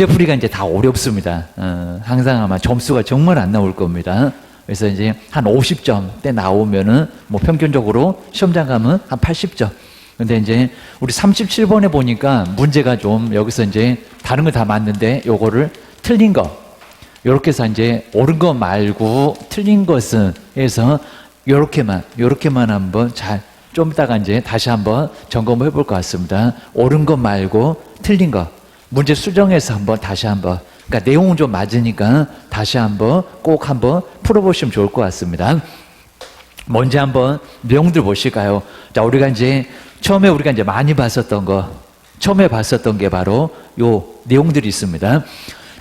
문제풀이가 이제 다 어렵습니다. 항상 아마 점수가 정말 안 나올 겁니다. 그래서 이제 한 50점대 나오면은 뭐 평균적으로 시험장 가면 한 80점. 근데 이제 우리 37번에 보니까 문제가 좀 여기서 이제 다른 거 다 맞는데 요거를 틀린 거. 요렇게 해서 이제 옳은 거 말고 틀린 것은 해서 요렇게만 한번 좀 이따가 이제 다시 한번 점검을 해볼 것 같습니다. 옳은 거 말고 틀린 거. 문제 수정해서 다시 한번, 그러니까 내용은 좀 맞으니까 다시 한번 꼭 한번 풀어보시면 좋을 것 같습니다. 먼저 한번 내용들 보실까요? 자, 우리가 이제 처음에 많이 봤었던 게 바로 요 내용들이 있습니다.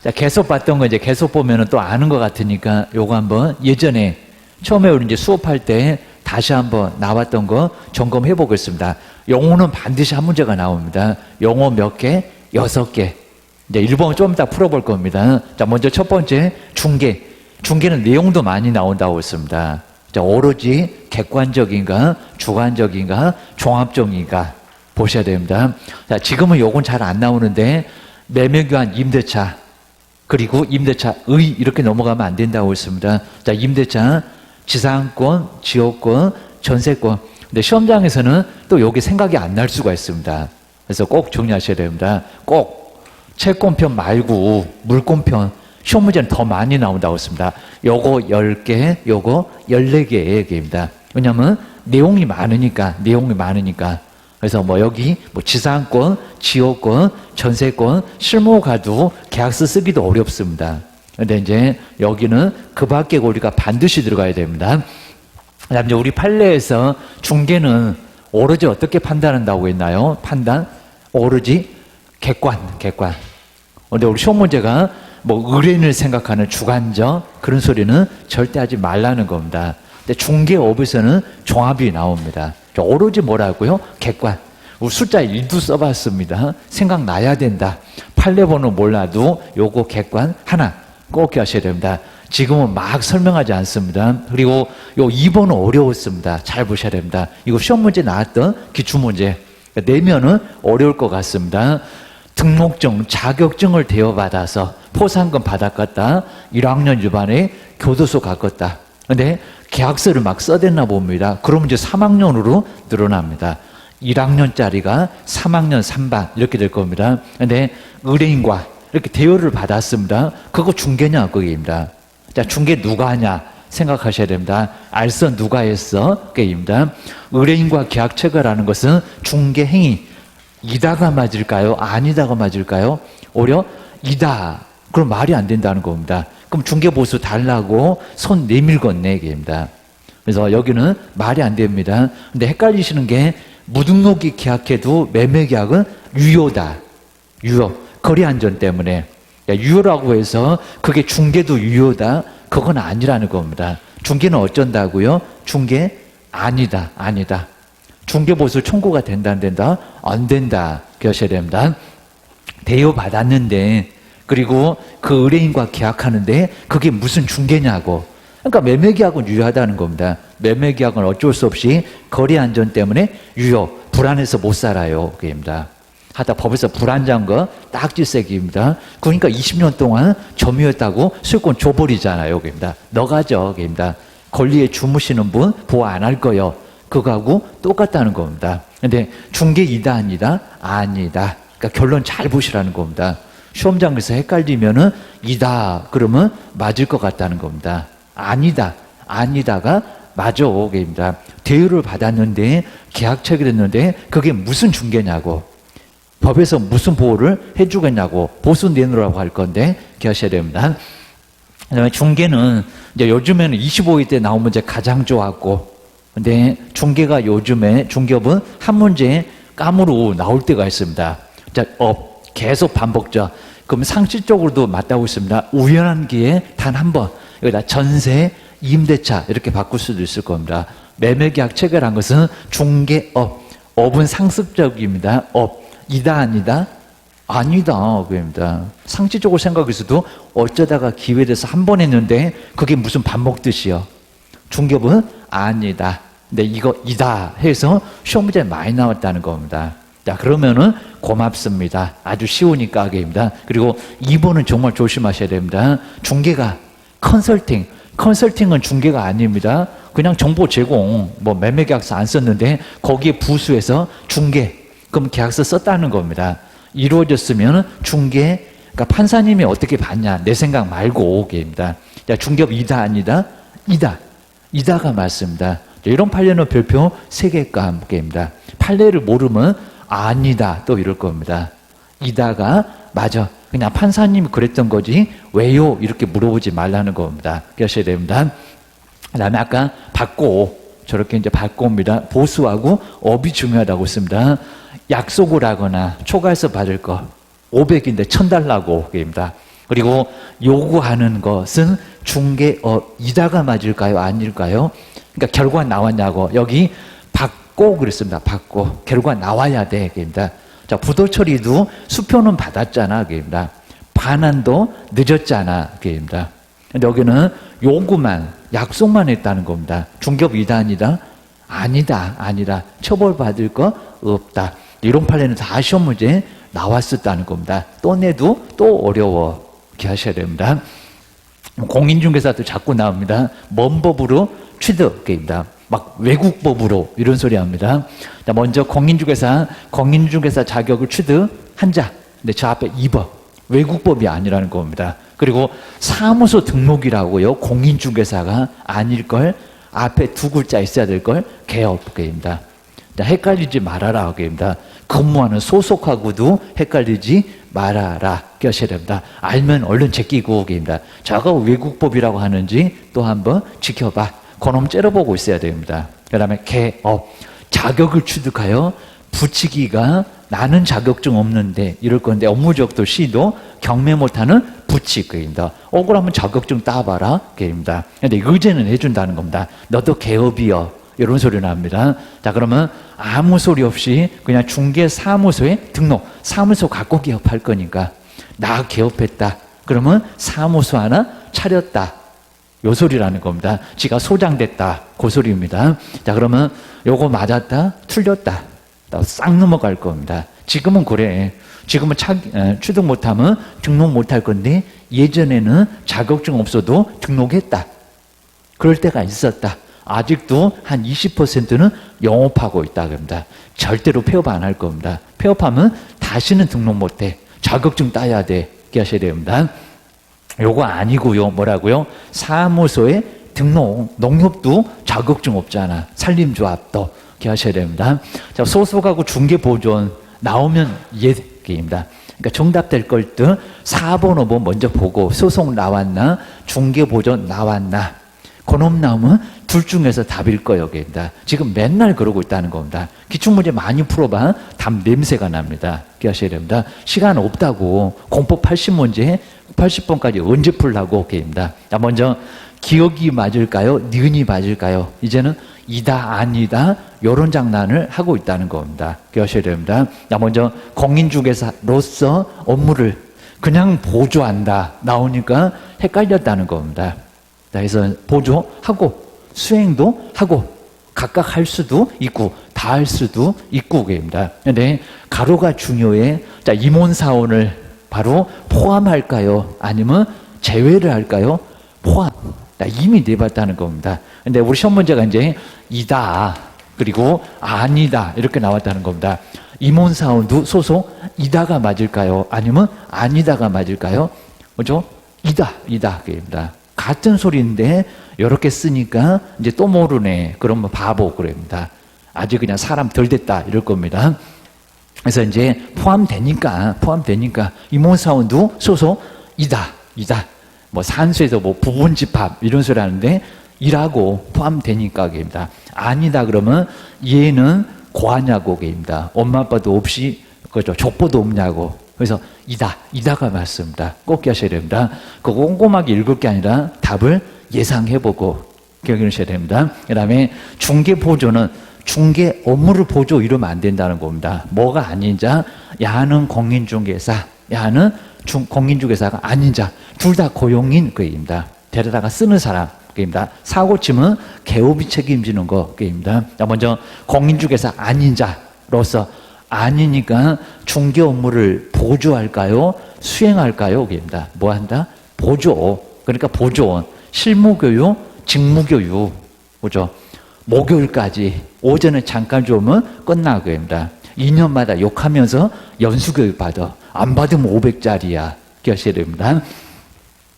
자, 계속 봤던 거 이제 계속 보면은 또 아는 것 같으니까 요거 한번 예전에 처음에 우리 이제 수업할 때 다시 한번 나왔던 거 점검해 보겠습니다. 영어는 반드시 한 문제가 나옵니다. 영어 몇 개? 6개. 이제 1번 좀 이따 풀어볼 겁니다. 자, 먼저 첫 번째, 중계. 중계는 내용도 많이 나온다고 했습니다. 자, 오로지 객관적인가, 주관적인가, 종합적인가 보셔야 됩니다. 자, 지금은 요건 잘 안 나오는데, 매매교환 임대차, 그리고 임대차 의 이렇게 넘어가면 안 된다고 했습니다. 자, 임대차, 지상권, 지역권, 전세권. 근데 시험장에서는 또 여기 생각이 안 날 수가 있습니다. 그래서 꼭 정리하셔야 됩니다. 꼭 채권편 말고 물권편 시험 문제는 더 많이 나온다고 했습니다. 요거 10개, 요거 14개의 얘기입니다. 왜냐하면 내용이 많으니까. 그래서 뭐 여기 뭐 지상권, 지역권, 전세권 실무 가도 계약서 쓰기도 어렵습니다. 근데 이제 여기는 그 밖에 우리가 반드시 들어가야 됩니다. 그다음에 우리 판례에서 중개는 오로지 어떻게 판단한다고 했나요? 오로지 객관. 근데 우리 시험 문제가 뭐 의뢰인을 생각하는 주관적 그런 소리는 절대 하지 말라는 겁니다. 근데 중개업에서는 종합이 나옵니다. 오로지 뭐라고요? 객관. 우리 숫자 1도 써봤습니다. 생각나야 된다. 판례 번호 몰라도 요거 객관 하나 꼭 기억하셔야 됩니다. 지금은 막 설명하지 않습니다. 그리고 요 2번은 어려웠습니다. 잘 보셔야 됩니다. 이거 시험 문제 나왔던 기출문제. 내면은 어려울 것 같습니다. 등록증, 자격증을 대여받아서 포상금 받았겠다. 1학년 유반에 교도소 갔겠다. 근데 계약서를 막 써댔나 봅니다. 그러면 이제 3학년으로 늘어납니다. 1학년짜리가 3학년 3반 이렇게 될 겁니다. 근데 의뢰인과 이렇게 대여를 받았습니다. 그거 중개냐 그게입니다. 자, 중개 누가 하냐 생각하셔야 됩니다. 알선 누가 했어? 게입니다. 의뢰인과 계약 체결하는 것은 중개 행위. 이다가 맞을까요? 아니다가 맞을까요? 오히려 이다. 그럼 말이 안 된다는 겁니다. 그럼 중개 보수 달라고 손 내밀겠네 얘기입니다. 그래서 여기는 말이 안 됩니다. 근데 헷갈리시는 게 무등록이 계약해도 매매 계약은 유효다. 유효. 거래 안전 때문에. 유효라고 해서 그게 중개도 유효다. 그건 아니라는 겁니다. 중개는 어쩐다고요? 중개 아니다. 중개보수 청구가 된다 안 된다? 안 된다. 기억하셔야 됩니다. 대여 받았는데 그리고 그 의뢰인과 계약하는데 그게 무슨 중개냐고. 그러니까 매매계약은 유효하다는 겁니다. 매매계약은 어쩔 수 없이 거래 안전 때문에 유효. 불안해서 못 살아요. 그게입니다. 하다 법에서 불안자한 거 딱지새기입니다. 그러니까 20년 동안 점유했다고 수익권 줘버리잖아요. 그게입니다. 너가죠. 그게입니다. 권리에 주무시는 분 보호 안 할 거요. 그거하고 똑같다는 겁니다. 근데 중개이다 아니다? 아니다. 그러니까 결론 잘 보시라는 겁니다. 시험장에서 헷갈리면은 이다 그러면 맞을 것 같다는 겁니다. 아니다가 맞아. 그게입니다. 대여를 받았는데 계약 체결했는데 그게 무슨 중개냐고. 법에서 무슨 보호를 해주겠냐고. 보수 내놓으라고 할 건데 기억하셔야 됩니다. 그다음에 중개는 이제 요즘에는 25회 때 나온 문제 가장 좋았고, 근데 중개가 요즘에 중개업은 한 문제 깜으로 나올 때가 있습니다. 자, 계속 반복적. 그럼 상식적으로도 맞다고 있습니다. 우연한 기회에 단 한 번. 여기다 전세, 임대차 이렇게 바꿀 수도 있을 겁니다. 매매계약 체결한 것은 중개업. 업은 상습적입니다. 이다 아니다? 아니다. 그겁니다. 상식적으로 생각해서도 어쩌다가 기회돼서 한 번 했는데 그게 무슨 밥 먹듯이요. 중개업은 아니다. 근데 이거 이다 해서 시험 문제 많이 나왔다는 겁니다. 자, 그러면은 고맙습니다. 아주 쉬우니까 게임이다. 그리고 2번은 정말 조심하셔야 됩니다. 중개가 컨설팅은 중개가 아닙니다. 그냥 정보 제공, 뭐 매매계약서 안 썼는데 거기에 부수해서 중개, 그럼 계약서 썼다는 겁니다. 이루어졌으면 중개, 그러니까 판사님이 어떻게 봤냐, 내 생각 말고 게임이다. 자, 중개업이다 아니다? 이다가 맞습니다. 이런 판례는 별표 3개감 게임이다. 판례를 모르면 아니다 또 이럴 겁니다. 이다가 맞아. 그냥 판사님이 그랬던 거지 왜요? 이렇게 물어보지 말라는 겁니다. 그러셔야 됩니다. 그 다음에 아까 받고, 저렇게 이제 받고입니다. 보수하고 업이 중요하다고 했습니다. 약속을 하거나 초과해서 받을 거 500인데 1000달라고 입니다. 그리고 요구하는 것은 중개업이다가 맞을까요? 아닐까요? 그러니까 결과 나왔냐고. 여기 받고 그랬습니다. 받고 결과 나와야 돼. 입니다. 자, 부도 처리도 수표는 받았잖아. 입니다. 반환도 늦었잖아. 입니다. 근데 여기는 요구만, 약속만 했다는 겁니다. 중개업이다 아니다? 아니다. 처벌받을 거 없다. 이런 판례는 다 시험 문제 나왔었다는 겁니다. 또 내도 또 어려워. 이렇게 하셔야 됩니다. 공인중개사도 자꾸 나옵니다. 먼 법으로 취득입니다. 막 외국법으로 이런 소리 합니다. 자, 먼저 공인중개사 자격을 취득한 자. 근데 저 앞에 2번. 외국법이 아니라는 겁니다. 그리고 사무소 등록이라고요. 공인중개사가 아닐걸. 앞에 2글자 있어야 될걸. 개업입니다. 헷갈리지 말아라. 입니다. 근무하는 소속하고도 헷갈리지 말아라. 껴셔야 됩니다. 알면 얼른 제끼고 입니다. 저가 외국법이라고 하는지 또 한번 지켜봐. 그놈 째려보고 있어야 됩니다. 그 다음에 개업. 자격을 취득하여 붙이기가 나는 자격증 없는데 이럴 건데 업무적도 시도 경매 못하는 붙이기입니다. 억울하면 자격증 따봐라. 게입니다. 근데 의제는 해준다는 겁니다. 너도 개업이여. 이런 소리 납니다. 자, 그러면 아무 소리 없이 그냥 중개사무소에 등록, 사무소 갖고 개업할 거니까 나 개업했다. 그러면 사무소 하나 차렸다. 요 소리라는 겁니다. 지가 소장됐다. 그 소리입니다. 자, 그러면 요거 맞았다, 틀렸다. 싹 넘어갈 겁니다. 지금은 그래. 지금은 취득 못하면 등록 못할 건데 예전에는 자격증 없어도 등록했다. 그럴 때가 있었다. 아직도 한 20%는 영업하고 있다고 합니다. 절대로 폐업 안 할 겁니다. 폐업하면 다시는 등록 못해. 자격증 따야 돼. 이렇게 하셔야 됩니다. 요거 아니고요. 뭐라고요? 사무소에 등록, 농협도 자격증 없잖아. 산림조합도. 이렇게 하셔야 됩니다. 자, 소속하고 중개보존 나오면 이해입니다. 그러니까 정답 될 걸들 4번, 5번 먼저 보고 소속 나왔나, 중개보존 나왔나. 그놈 나오면 둘 중에서 답일 거예요. 여기입니다. 지금 맨날 그러고 있다는 겁니다. 기출문제 많이 풀어봐. 답 냄새가 납니다. 이렇게 하셔야 됩니다. 시간 없다고. 공법 80문제 80번까지 언제 풀라고. 게입니다. 자, 먼저 기억이 맞을까요? 니은이 맞을까요? 이제는 이다 아니다 이런 장난을 하고 있다는 겁니다. 기억하셔야 됩니다. 자, 먼저 공인중개사로서 업무를 그냥 보조한다 나오니까 헷갈렸다는 겁니다. 자, 그래서 보조하고 수행도 하고 각각 할 수도 있고 다 할 수도 있고 그입니다. 근데 가로가 중요해. 자, 임원사원을 바로 포함할까요? 아니면 제외를 할까요? 포함. 이미 내봤다는 겁니다. 근데 우리 시험 문제가 이제 이다 그리고 아니다 이렇게 나왔다는 겁니다. 임원사원도 소속 이다가 맞을까요? 아니면 아니다가 맞을까요? 그죠? 이다 그입니다. 같은 소리인데 이렇게 쓰니까 이제 또 모르네. 그러면 바보 그럽니다. 아직 그냥 사람 덜 됐다 이럴 겁니다. 그래서 이제 포함되니까 임원사원도 소속 이다. 뭐 산수에서 뭐 부분집합 이런 소리 하는데 이라고 포함되니까 게입니다. 아니다 그러면 얘는 고하냐고 게입니다. 엄마 아빠도 없이 그죠 족보도 없냐고. 그래서 이다가 맞습니다. 꼭 기하셔야 됩니다. 그거 꼼꼼하게 읽을 게 아니라 답을 예상해보고 기억하셔야 됩니다. 그 다음에 중개보조는 중개 업무를 보조 이러면 안 된다는 겁니다. 뭐가 아닌 자, 야는 공인중개사, 야는 공인중개사가 아닌 자, 둘 다 고용인 그입니다. 데려다가 쓰는 사람 그입니다. 사고 치면 개업이 책임지는 거 그입니다. 먼저 공인중개사 아닌 자로서 아니니까 중개 업무를 보조할까요? 수행할까요? 그입니다. 뭐 한다? 보조. 그러니까 보조. 실무교육, 직무교육. 그죠? 목요일까지 오전에 잠깐 주면 끝나고입니다. 2년마다 욕하면서 연수교육 받아. 안 받으면 500짜리야. 기억하셔야 됩니다.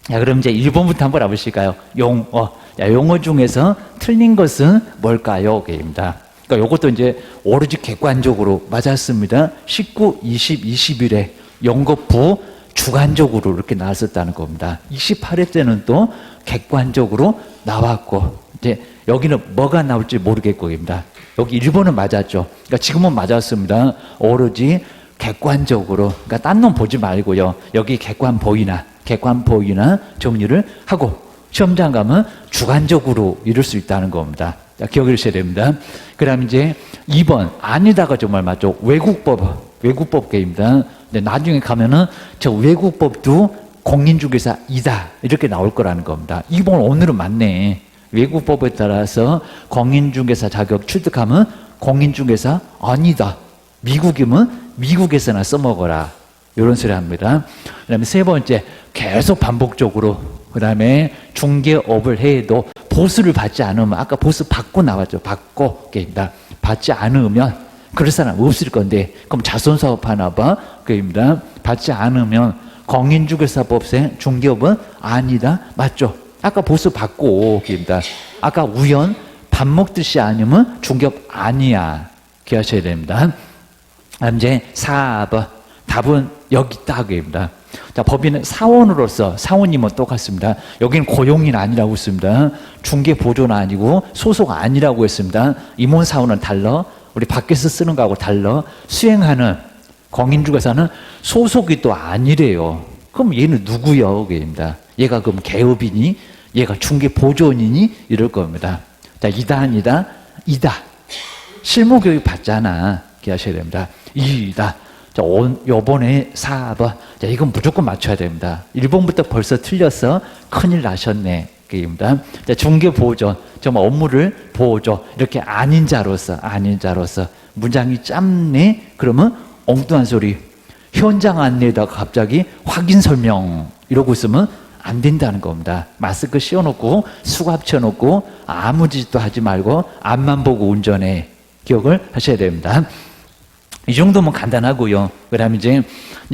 자, 그럼 이제 1번부터 한번 알아보실까요? 용어. 자, 용어 중에서 틀린 것은 뭘까요? 그입니다. 그러니까 이것도 이제 오로지 객관적으로 맞았습니다. 19, 20, 21에 연거푸 주관적으로 이렇게 나왔었다는 겁니다. 28회 때는 또 객관적으로 나왔고, 이제 여기는 뭐가 나올지 모르겠고입니다. 여기 1번은 맞았죠. 그러니까 지금은 맞았습니다. 오로지 객관적으로. 그러니까 딴 놈 보지 말고요. 여기 객관 보이나 정리를 하고 시험장 가면 주관적으로 이룰 수 있다는 겁니다. 자, 기억을 하셔야 됩니다. 그 다음 이제 2번. 아니다가 정말 맞죠. 외국법 게임입니다. 근데 나중에 가면은 저 외국법도 공인중개사이다. 이렇게 나올 거라는 겁니다. 2번 오늘은 맞네. 외국법에 따라서 공인중개사 자격 취득하면 공인중개사 아니다. 미국이면 미국에서나 써먹어라. 이런 소리 합니다. 그 다음에 세 번째, 계속 반복적으로. 그 다음에 중개업을 해도 보수를 받지 않으면, 아까 보수 받고 나왔죠. 받고, 게임다. 받지 않으면, 그럴 사람 없을 건데, 그럼 자선사업 하나 봐. 게임다. 받지 않으면, 공인중개사법상 중개업은 아니다. 맞죠? 아까 보수 받고, 게임다. 아까 우연, 밥 먹듯이 아니면 중개업 아니야. 기억하셔야 됩니다. 다음 이제 4번. 답은 여기 있다입니다. 자, 법인은 사원으로서, 사원님은 똑같습니다. 여기는 고용인 아니라고 했습니다. 중개 보조는 아니고 소속 아니라고 했습니다. 임원 사원은 달라. 우리 밖에서 쓰는 거하고 달라. 수행하는 공인중개사는 소속이 또 아니래요. 그럼 얘는 누구요? 그입니다. 얘가 그럼 개업이니? 얘가 중개 보조인이니? 이럴 겁니다. 자, 이다 아니다? 이다. 실무교육 받잖아. 기억하셔야 됩니다. 이다. 자, 요번에 4번. 자, 이건 무조건 맞춰야 됩니다. 1번부터 벌써 틀려서 큰일 나셨네. 그입니다. 자, 중개보조. 정말 업무를 보조. 이렇게 아닌 자로서. 문장이 짧네? 그러면 엉뚱한 소리. 현장 안내에다가 갑자기 확인 설명. 이러고 있으면 안 된다는 겁니다. 마스크 씌워놓고 수갑 쳐놓고 아무 짓도 하지 말고 앞만 보고 운전해. 기억을 하셔야 됩니다. 이 정도면 간단하고요. 그 다음에 이제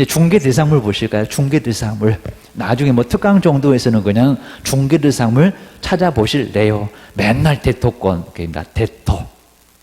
중개대상물 보실까요? 중개대상물. 나중에 뭐 특강 정도에서는 그냥 중개대상물 찾아보실래요? 맨날 대토권. 그러니까 대토.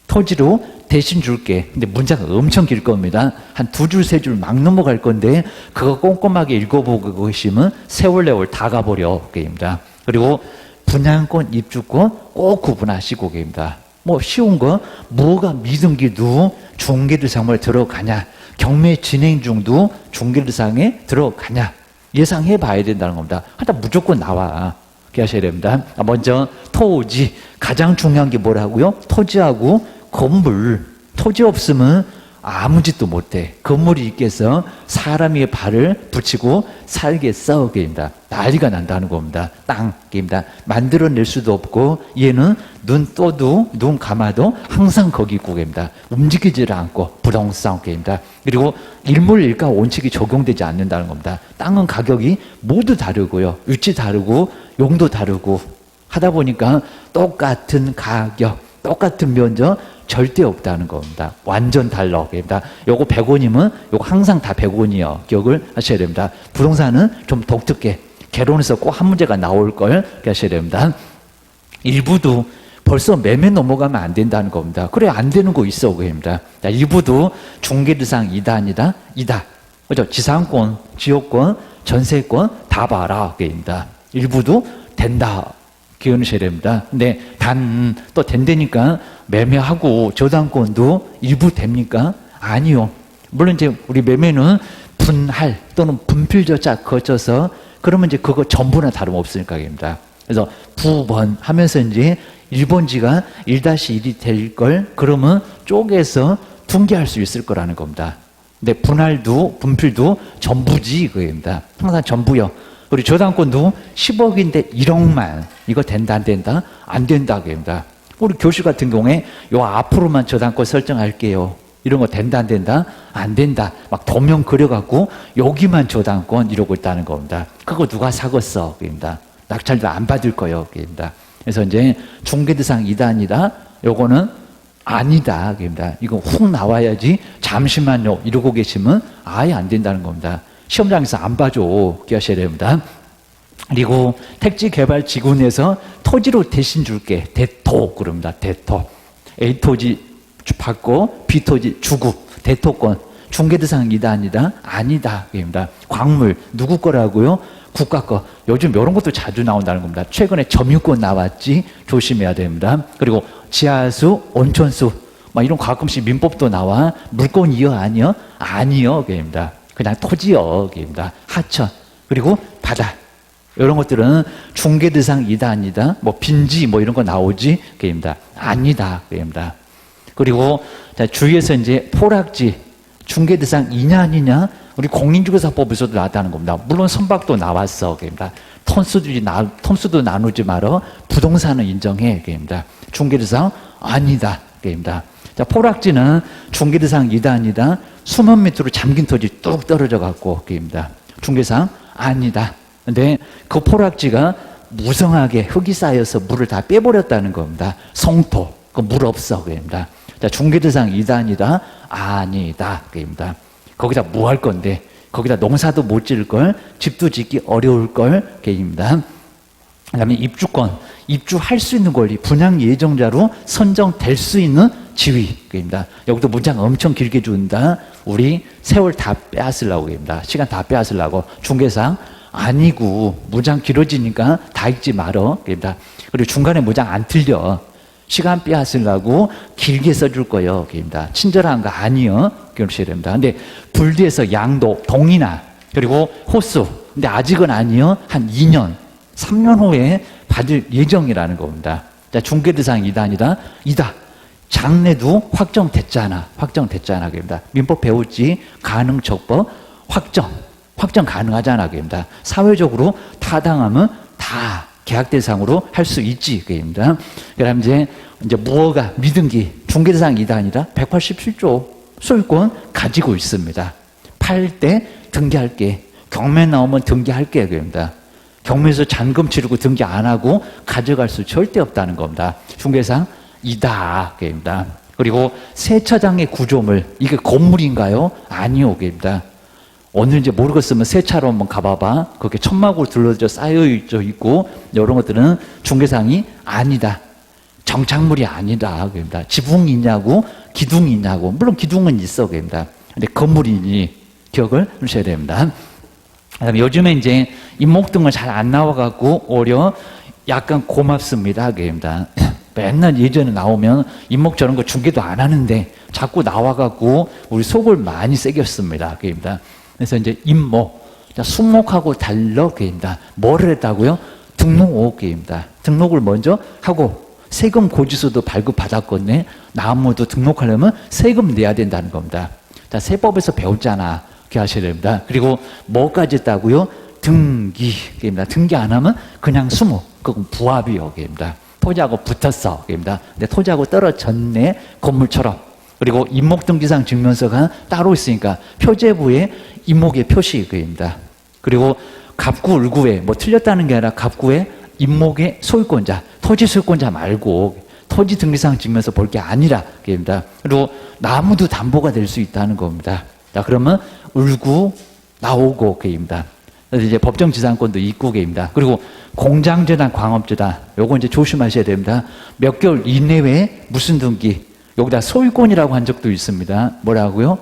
토지로 대신 줄게. 근데 문자가 엄청 길 겁니다. 한 2줄, 3줄 막 넘어갈 건데, 그거 꼼꼼하게 읽어보고 계시면 세월레월 다 가버려. 그입니다. 그리고 분양권, 입주권 꼭 구분하시고 계십니다. 뭐 쉬운 거, 뭐가 미등기도 중개대상물에 들어가냐, 경매 진행 중도 중개대상에 들어가냐 예상해 봐야 된다는 겁니다. 하여튼 무조건 나와. 기억하셔야 됩니다. 먼저 토지, 가장 중요한 게 뭐라고요? 토지하고 건물. 토지 없으면 아무 짓도 못해. 건물이 있겠어? 사람이 발을 붙이고 살겠어? 게임다. 난리가 난다는 겁니다. 땅 게임다. 만들어낼 수도 없고, 얘는 눈 떠도 눈 감아도 항상 거기 있고 게임다. 움직이지를 않고 부동산 게임다. 그리고 일몰일가 원칙이 적용되지 않는다는 겁니다. 땅은 가격이 모두 다르고요. 위치 다르고 용도 다르고 하다 보니까 똑같은 가격, 똑같은 면적 절대 없다는 겁니다. 완전 달라. 요거 100원이면 요거 항상 다 100원이요. 기억을 하셔야 됩니다. 부동산은 좀 독특해. 개론에서 꼭 한 문제가 나올 걸 하셔야 됩니다. 일부도 벌써 매매 넘어가면 안 된다는 겁니다. 그래, 안 되는 거 있어. 그입니다. 일부도 중개대상 이다 아니다? 이다. 그죠? 지상권, 지역권, 전세권 다 봐라. 그입니다. 일부도 된다. 기억하셔야 됩니다. 근데 단 또 된다니까 매매하고 저당권도 일부 됩니까? 아니요. 물론 이제 우리 매매는 분할 또는 분필 절차 거쳐서 그러면 이제 그거 전부나 다름없으니까입니다. 그래서 부번 하면서 이제 1번지가 1-1이 될 걸 그러면 쪼개서 둔기할 수 있을 거라는 겁니다. 근데 분할도 분필도 전부지 그겁니다. 항상 전부요. 우리 저당권도 10억인데 1억만. 이거 된다 안 된다? 안 된다 그겁니다. 우리 교실 같은 경우에 요 앞으로만 저당권 설정할게요. 이런 거 된다 안 된다? 안 된다. 막 도면 그려갖고 여기만 저당권 이러고 있다는 겁니다. 그거 누가 사겠어? 그입니다. 낙찰도 안 받을 거예요. 그입니다. 그래서 이제 중개대상 2단이다. 요거는 아니다. 그입니다. 이거 훅 나와야지. 잠시만요. 이러고 계시면 아예 안 된다는 겁니다. 시험장에서 안 봐줘. 기하셔야 됩니다. 그리고 택지개발지구내에서 토지로 대신 줄게. 대토 그럽니다. 대토. A 토지 받고 B 토지 주고 대토권 중개대상 2단이다 아니다 입니다. 광물 누구 거라고요? 국가 거. 요즘 이런 것도 자주 나온다는 겁니다. 최근에 점유권 나왔지 조심해야 됩니다. 그리고 지하수, 온천수 막 이런 가끔씩 민법도 나와. 물권이요 아니요? 아니요 입니다. 그냥 토지요 입니다. 하천 그리고 바다 이런 것들은 중개대상 2단이다 뭐 빈지 뭐 이런 거 나오지 입니다. 아니다 입니다. 그리고 자, 주위에서 이제 포락지 중개대상 2냐 아니냐 우리 공인중개사법에서도 나왔다는 겁니다. 물론 선박도 나왔어. 그입니다. 톤수도 나누지 말어. 부동산은 인정해. 그입니다. 중개대상 아니다. 그입니다. 자, 포락지는 중개대상 2단이다. 수만 미터로 잠긴 토지 뚝 떨어져 갖고 그입니다. 중개상 아니다. 근데 그 포락지가 무성하게 흙이 쌓여서 물을 다 빼버렸다는 겁니다. 성토. 그 물 없어. 그입니다. 자, 중개대상 2단이다? 아니다. 그입니다. 거기다 뭐 할 건데? 거기다 농사도 못 지을 걸, 집도 짓기 어려울 걸, 그입니다. 그 다음에 입주권, 입주할 수 있는 권리, 분양 예정자로 선정될 수 있는 지위, 그입니다. 여기도 문장 엄청 길게 준다. 우리 세월 다 빼앗으려고, 그입니다. 시간 다 빼앗으려고. 중개상 아니고, 문장 길어지니까 다 읽지 말어, 그입니다. 그리고 중간에 문장 안 틀려. 시간 빼앗으려고 길게 써줄 거예요. 그입니다. 친절한 거 아니요. 그러셔야 됩니다. 근데 불디에서 양도, 동이나 그리고 호수. 근데 아직은 아니요. 한 2년, 3년 후에 받을 예정이라는 겁니다. 자, 중개대상 2단이다. 이다. 장래도 확정됐잖아. 확정됐잖아. 그입니다. 민법 배웠지. 가능적법 확정 가능하잖아. 그입니다. 사회적으로 타당하면 다 계약 대상으로 할 수 있지. 그입니다. 그다음 이제 무허가 미등기 중개대상 2단이다. 187조 소유권 가지고 있습니다. 팔 때 등기할게. 경매 나오면 등기할게. 그입니다. 경매에서 잔금 치르고 등기 안 하고 가져갈 수 절대 없다는 겁니다. 중개상 2다. 그입니다. 그리고 세차장의 구조물 이게 건물인가요? 아니요. 그입니다. 오늘 이제 모르겠으면 세차로 한번 가봐봐. 그렇게 천막으로 둘러져 쌓여 있고 이런 것들은 중개상이 아니다. 정착물이 아니다. 그입니다. 지붕이 있냐고 기둥이 있냐고. 물론 기둥은 있어. 그입니다. 근데 건물이니 기억을 하셔야 됩니다. 그다음에 요즘에 이제 임목등을 잘 안 나와갖고 오히려 약간 고맙습니다. 그입니다. 맨날 예전에 나오면 임목 저런 거 중개도 안 하는데 자꾸 나와갖고 우리 속을 많이 새겼습니다. 그입니다. 그래서 이제 임목, 수목하고 달러 그입니다. 뭐를 했다고요? 등록 그입니다. 등록을 먼저 하고 세금 고지서도 발급받았거든요. 나무도 등록하려면 세금 내야 된다는 겁니다. 자, 세법에서 배웠잖아. 그렇게 하셔야 됩니다. 그리고 뭐까지 했다고요? 등기 그입니다. 등기 안 하면 그냥 수목, 그건 부합이요. 그입니다. 토지하고 붙었어. 그입니다. 근데 토지하고 떨어졌네. 건물처럼. 그리고 임목등기상 증명서가 따로 있으니까 표제부에 임목의 표시 그입니다. 그리고 갑구, 을구에 뭐 틀렸다는 게 아니라 갑구에 임목의 소유권자, 토지 소유권자 말고 토지 등기상 증명서 볼 게 아니라 그입니다. 그리고 나무도 담보가 될 수 있다는 겁니다. 자, 그러면 을구 나오고 그입니다. 그래서 이제 법정지상권도 있고 그입니다. 그리고 공장재단, 광업재단 요거 이제 조심하셔야 됩니다. 몇 개월 이내에 무슨 등기 여기다 소유권이라고 한 적도 있습니다. 뭐라고요?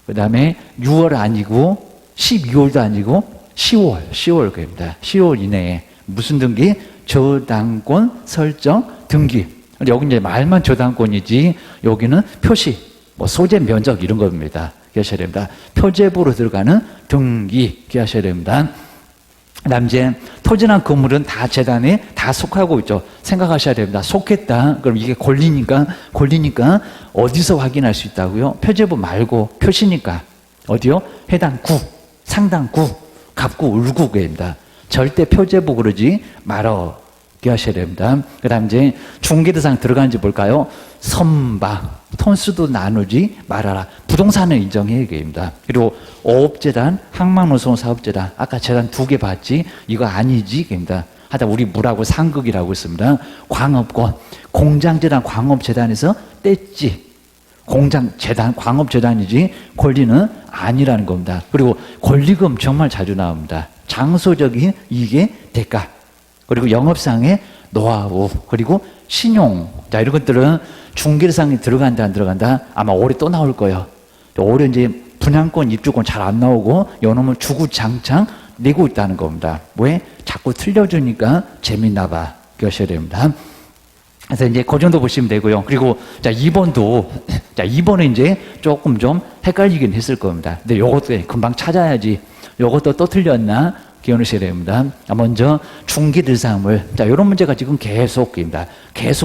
그 다음에 6월 아니고 12월도 아니고 10월 그입니다. 10월 이내에 무슨 등기? 저당권 설정 등기. 여기 이제 말만 저당권이지 여기는 표시, 뭐 소재 면적 이런 겁니다. 기하셔야 됩니다. 표제부로 들어가는 등기 기하셔야 됩니다. 그다음 이제 토지나 건물은 다 재단에 다 속하고 있죠. 생각하셔야 됩니다. 속했다. 그럼 이게 권리니까 어디서 확인할 수 있다고요? 표제부 말고 표시니까 어디요? 해당 구, 상당 구, 갑구, 을구입니다. 절대 표제부 그러지 말어. 기하셔야 됩니다. 그 다음 이제 중개대상 들어가는지 볼까요? 선방, 톤수도 나누지 말아라. 부동산을 인정해야 됩니다. 그리고 어업재단, 항만노선사업재단, 아까 재단 2개 봤지? 이거 아니지? 됩니다. 하다 우리 물하고 상극이라고 있습니다. 광업권, 공장재단, 광업재단에서 뗐지. 공장재단, 광업재단이지 권리는 아니라는 겁니다. 그리고 권리금 정말 자주 나옵니다. 장소적인 이익의 대가, 그리고 영업상의 노하우, 그리고 신용. 자, 이런 것들은 중개대상에 들어간다 안 들어간다 아마 올해 또 나올 거예요. 올해 이제 분양권, 입주권 잘 안 나오고 요놈은 주구장창 내고 있다는 겁니다. 왜? 자꾸 틀려주니까 재밌나 봐. 그러셔야 됩니다. 그래서 이제 그 정도 보시면 되고요. 그리고 자, 2번도 자, 2번은 이제 조금 좀 헷갈리긴 했을 겁니다. 근데 요것도 금방 찾아야지. 요것도 또 틀렸나? 기억하셔야 됩니다. 먼저 중개대상물. 자, 이런 문제가 지금 계속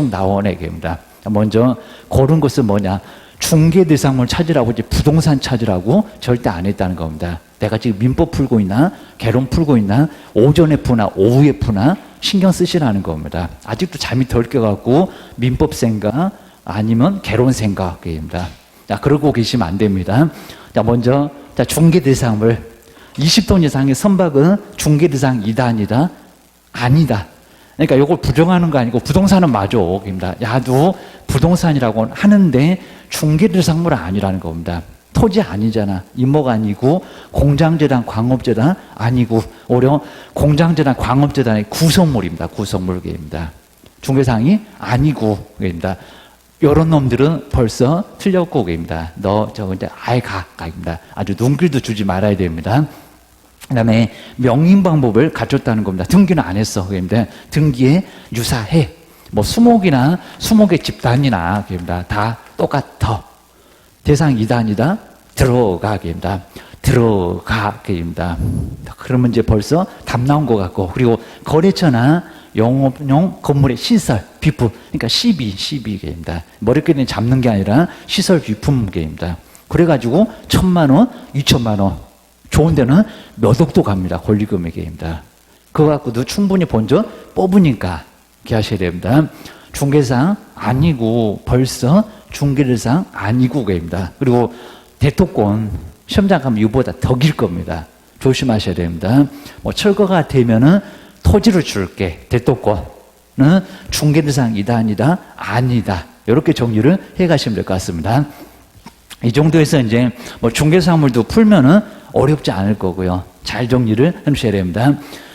나오네 겁니다. 먼저 고른 것은 뭐냐? 중개대상물 찾으라고 이제 부동산 찾으라고 절대 안 했다는 겁니다. 내가 지금 민법 풀고 있나? 개론 풀고 있나? 오전에 푸나 오후에 푸나? 신경 쓰시라는 겁니다. 아직도 잠이 덜 깨갖고 민법 생각 아니면 개론 생각입니다. 자, 그러고 계시면 안 됩니다. 자, 먼저 자, 중개대상물 20톤 이상의 선박은 중개대상 2단이다? 아니다. 그러니까 이걸 부정하는 거 아니고 부동산은 맞아. 야도 부동산이라고 하는데 중개대상물은 아니라는 겁니다. 토지 아니잖아. 임목 아니고 공장재단, 광업재단 아니고 오히려 공장재단, 광업재단의 구성물입니다. 구성물입니다. 중개상이 아니고 입니다. 이런 놈들은 벌써 틀렸고 입니다. 너 저거 이제 아예 가입니다. 아주 눈길도 주지 말아야 됩니다. 그 다음에 명인 방법을 갖췄다는 겁니다. 등기는 안 했어. 그런데 등기에 유사해. 뭐 수목의 집단이나 다 똑같아. 대상 2단이다. 들어가게입니다. 들어가게입니다. 그러면 이제 벌써 답 나온 것 같고, 그리고 거래처나 영업용 건물의 시설, 비품, 그러니까 시비계입니다. 머리끼리 잡는 게 아니라 시설 비품계입니다. 그래가지고 1,000만 원, 2,000만 원, 좋은 데는 몇 억도 갑니다. 권리금액입니다. 그거 갖고도 충분히 본전 뽑으니까 기하셔야 됩니다. 중개상 아니고 벌써 중개대상 아니고 입니다. 그리고 대토권 시험장 가면 이거보다 더 길 겁니다. 조심하셔야 됩니다. 뭐 철거가 되면은 토지를 줄게. 대토권은 중개대상 2단이다 아니다. 이렇게 정리를 해 가시면 될 것 같습니다. 이 정도에서 이제 뭐 중개사물도 풀면은 어렵지 않을 거고요. 잘 정리를 해 주셔야 됩니다.